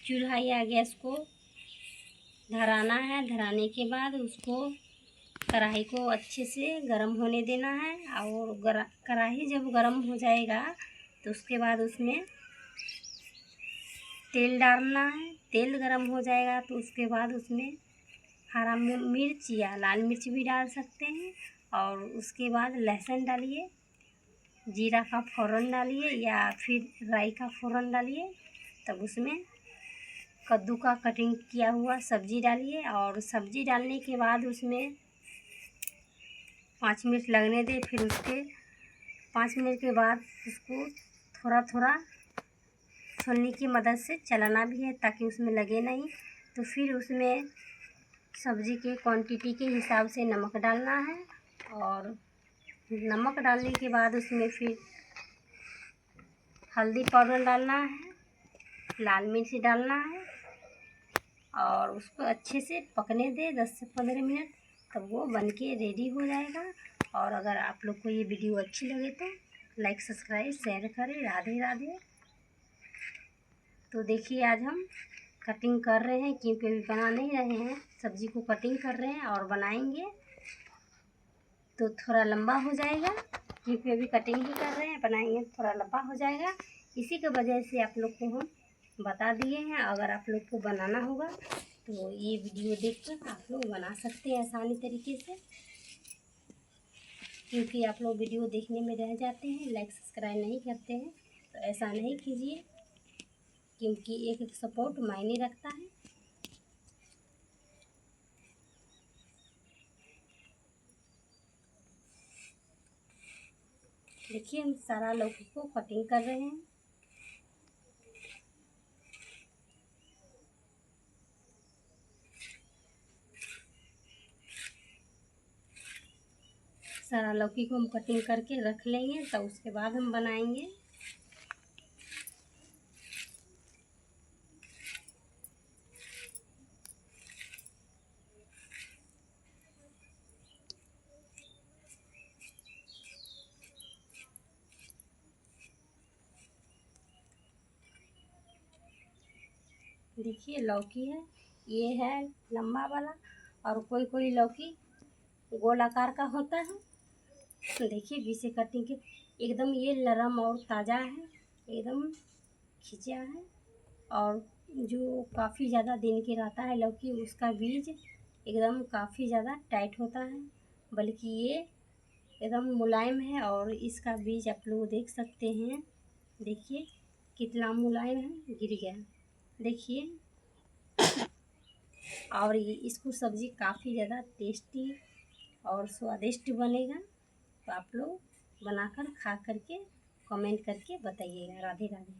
चूल्हा या गैस को धराना है। धराने के बाद उसको कढ़ाई को अच्छे से गर्म होने देना है। और कढ़ाई जब गर्म हो जाएगा तो उसके बाद उसमें तेल डालना है। तेल गर्म हो जाएगा तो उसके बाद उसमें हरा मिर्च या लाल मिर्च भी डाल सकते हैं। और उसके बाद लहसुन डालिए, जीरा का फ़ौरन डालिए या फिर राई का फ़ौरन डालिए। तब उसमें कद्दू का कटिंग किया हुआ सब्ज़ी डालिए। और सब्ज़ी डालने के बाद उसमें 5 मिनट लगने दें। फिर उसके 5 मिनट के बाद उसको थोड़ा थोड़ा छोलनी की मदद से चलाना भी है ताकि उसमें लगे नहीं। तो फिर उसमें सब्ज़ी के क्वांटिटी के हिसाब से नमक डालना है। और नमक डालने के बाद उसमें फिर हल्दी पाउडर डालना है, लाल मिर्च डालना है और उसको अच्छे से पकने दें 10 से 15 मिनट। तब वो बनके रेडी हो जाएगा। और अगर आप लोग को ये वीडियो अच्छी लगे तो लाइक सब्सक्राइब शेयर करें। राधे राधे। तो देखिए आज हम कटिंग कर रहे हैं क्योंकि अभी बना नहीं रहे हैं, सब्ज़ी को कटिंग कर रहे हैं और बनाएंगे तो थोड़ा लंबा हो जाएगा क्योंकि अभी कटिंग ही कर रहे हैं। बनाएंगे तो थोड़ा लंबा हो जाएगा। इसी की वजह से आप लोग को हम बता दिए हैं। अगर आप लोग को बनाना होगा तो ये वीडियो देखकर आप लोग बना सकते हैं आसानी तरीके से, क्योंकि आप लोग वीडियो देखने में रह जाते हैं, लाइक सब्सक्राइब नहीं करते हैं। तो ऐसा नहीं कीजिए क्योंकि एक सपोर्ट मायने रखता है। देखिए हम सारा लौकी को कटिंग कर रहे हैं। सारा लौकी को हम कटिंग करके रख लेंगे तो उसके बाद हम बनाएंगे। देखिए लौकी है, ये है लंबा वाला और कोई कोई लौकी गोल आकार का होता है। देखिए बीच से कटिंग के एकदम ये नरम और ताज़ा है, एकदम खिंचा है। और जो काफ़ी ज़्यादा दिन के रहता है लौकी, उसका बीज एकदम काफ़ी ज़्यादा टाइट होता है, बल्कि ये एकदम मुलायम है। और इसका बीज आप लोग देख सकते हैं, देखिए कितना मुलायम है, गिर गया देखिए। और ये इसको सब्ज़ी काफ़ी ज़्यादा टेस्टी और स्वादिष्ट बनेगा। तो आप लोग बनाकर खा करके कमेंट करके बताइएगा। राधे राधे।